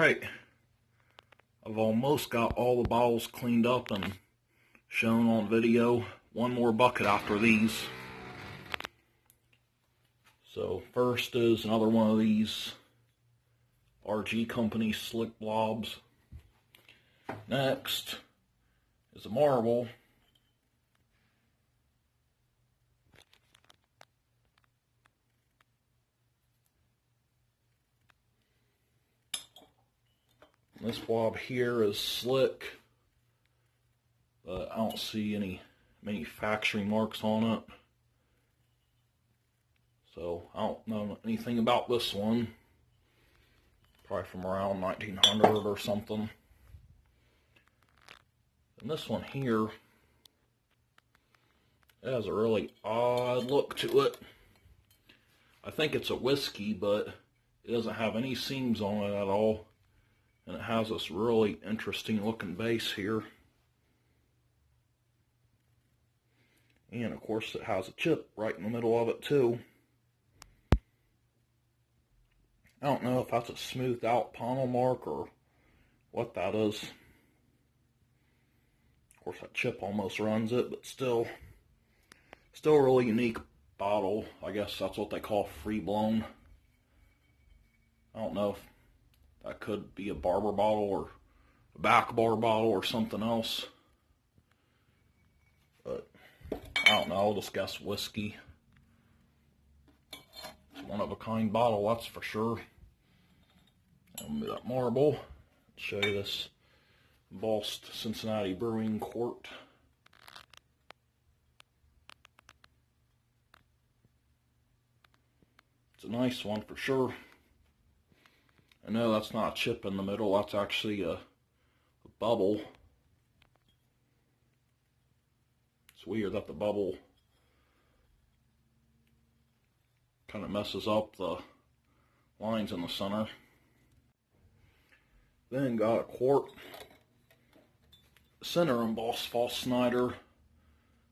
Alright, I've almost got all the bottles cleaned up and shown on video. One more bucket after these. So first is another one of these RG Company Slick Blobs. Next is a marble. This blob here is slick, but I don't see any manufacturing marks on it. So I don't know anything about this one. Probably from around 1900 or something. And this one here, it has a really odd look to it. I think it's a whiskey, but it doesn't have any seams on it at all. And it has this really interesting looking base here. And of course it has a chip right in the middle of it too. I don't know if that's a smoothed out pommel mark or what that is. Of course that chip almost runs it, but still a really unique bottle. I guess that's what they call free blown. I don't know if that could be a barber bottle or a back bar bottle or something else. But I don't know, I'll just guess whiskey. It's one of a kind bottle, that's for sure. I'll move that marble. Show you this embossed Cincinnati Brewing quart. It's a nice one for sure. I know that's not a chip in the middle, that's actually a bubble. It's weird that the bubble kind of messes up the lines in the center. Then got a quart center embossed false Snyder.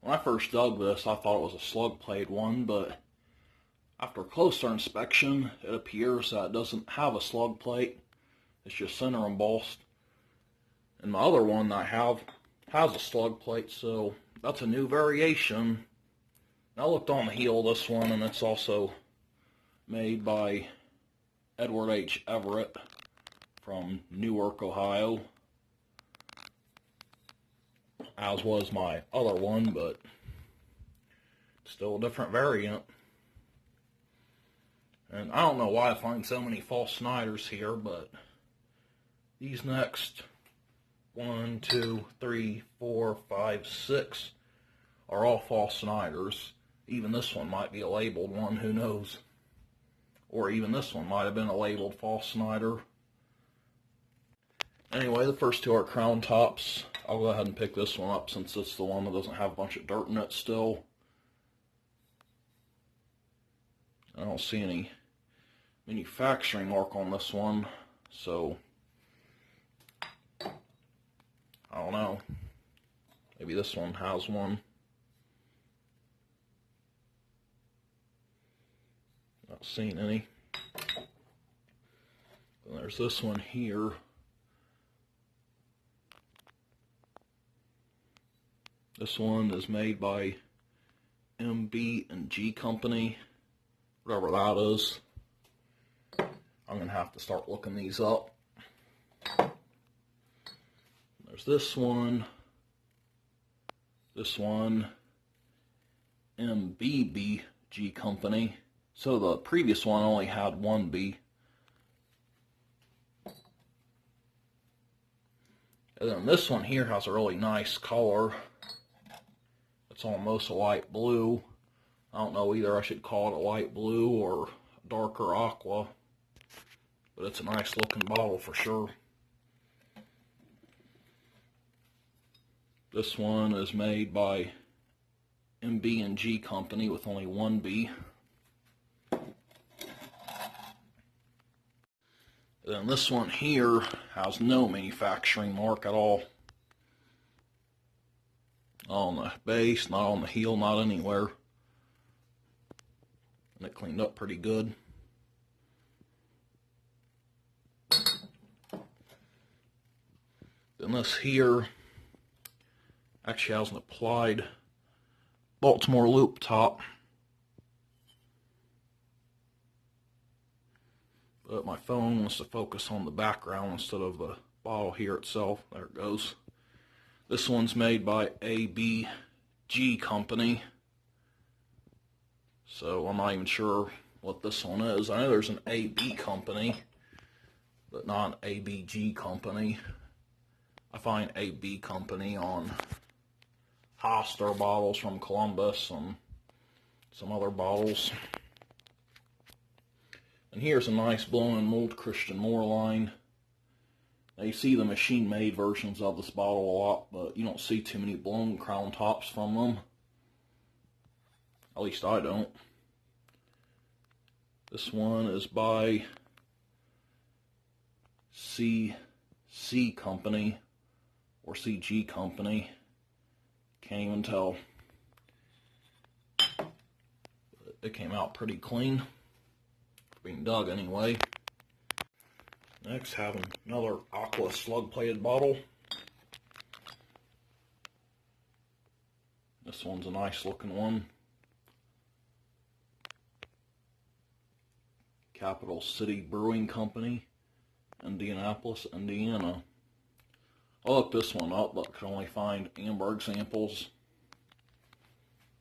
When I first dug this, I thought it was a slug plate one, but after closer inspection, it appears that it doesn't have a slug plate. It's just center embossed. And my other one that I have has a slug plate, so that's a new variation. I looked on the heel of this one, and it's also made by Edward H. Everett from Newark, Ohio. As was my other one, but still a different variant. And I don't know why I find so many false Snyders here, but these next 1, 2, 3, 4, 5, 6 are all false Snyders. Even this one might be a labeled one, who knows? Or even this one might have been a labeled false Snyder. Anyway, the first two are crown tops. I'll go ahead and pick this one up since it's the one that doesn't have a bunch of dirt in it still. I don't see any manufacturing mark on this one, so I don't know. Maybe this one has one. Not seeing any. And there's this one here. This one is made by MB&G Company, whatever that is. I'm going to have to start looking these up. There's this one, MBBG Company. So the previous one only had one B. And then this one here has a really nice color. It's almost a light blue. I don't know either I should call it a light blue or darker aqua. But it's a nice looking bottle for sure. This one is made by MB&G Company with only one B. And then this one here has no manufacturing mark at all. Not on the base, not on the heel, not anywhere. And it cleaned up pretty good. Then this here actually has an applied Baltimore loop top. But my phone wants to focus on the background instead of the bottle here itself. There it goes. This one's made by ABG Company. So I'm not even sure what this one is. I know there's an AB Company, but not an ABG Company. I find AB Company on Hoster bottles from Columbus and some other bottles. And here's a nice blown mold Christian Moore line. Now you see the machine-made versions of this bottle a lot, but you don't see too many blown crown tops from them. At least I don't. This one is by CC Company or CG Company. Can't even tell. It came out pretty clean. Being dug anyway. Next, having another Aqua slug plated bottle. This one's a nice looking one. Capital City Brewing Company, Indianapolis, Indiana. I looked this one up, but could only find amber examples.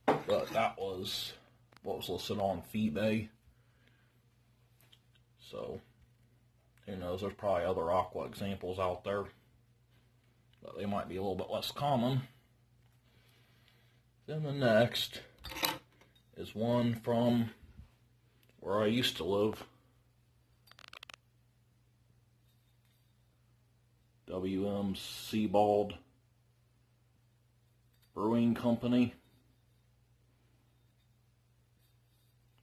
But that was what was listed on eBay. So, who knows, there's probably other Aqua examples out there, but they might be a little bit less common. Then the next is one from where I used to live. W.M. Sebald Brewing Company,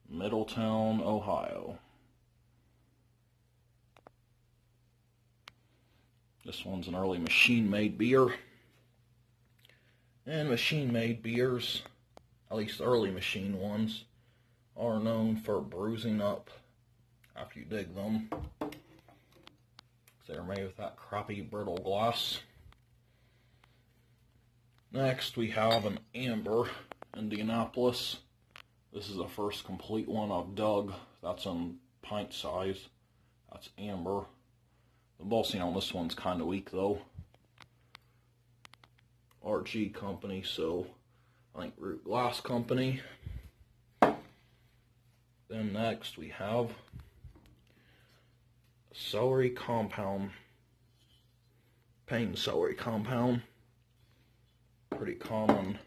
Middletown, Ohio. This one's an early machine-made beer. And machine-made beers, at least the early machine ones, are known for bruising up after you dig them. They're made with that crappy brittle glass. Next we have an amber Indianapolis. This is the first complete one I've dug. That's in pint size. That's amber. The embossing on this one's kind of weak though. RG Company, so I think Root Glass Company. Then next we have celery compound, pain celery compound. Pretty common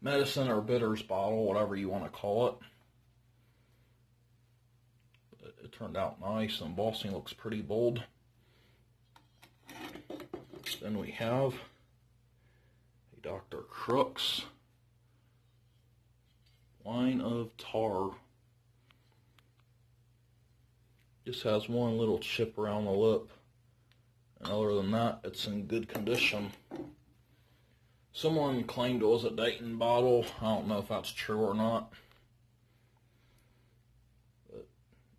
medicine or bitters bottle, whatever you want to call it. But it turned out nice. The embossing looks pretty bold. Then we have a Dr. Crooks Wine of Tar. Just has one little chip around the lip, and other than that, it's in good condition. Someone claimed it was a Dayton bottle. I don't know if that's true or not. But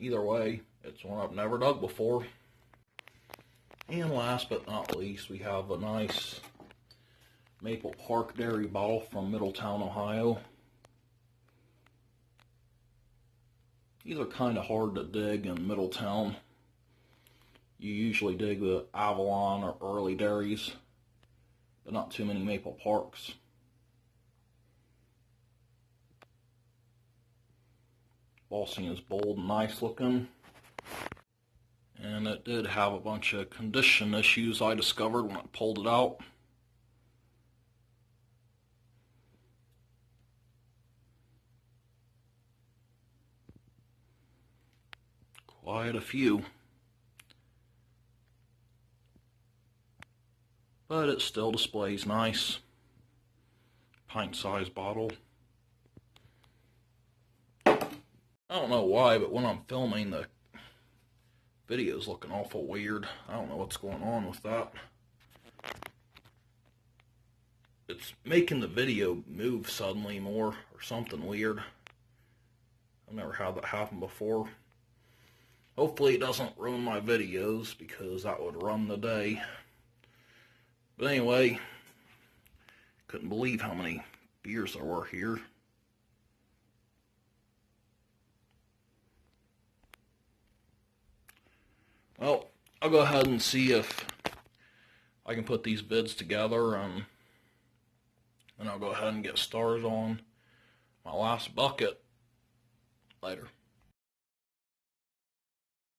either way, it's one I've never dug before. And last but not least, we have a nice Maple Park Dairy bottle from Middletown, Ohio. These are kind of hard to dig in Middletown. You usually dig the Avalon or early dairies, but not too many Maple Parks. Embossing is bold and nice looking. And it did have a bunch of condition issues I discovered when I pulled it out. Quite a few. But it still displays nice. Pint-sized bottle. I don't know why, but when I'm filming, the video's looking awful weird. I don't know what's going on with that. It's making the video move suddenly more or something weird. I've never had that happen before. Hopefully it doesn't ruin my videos, because that would run the day. But anyway, couldn't believe how many beers there were here. Well, I'll go ahead and see if I can put these bids together, and I'll go ahead and get started on my last bucket later.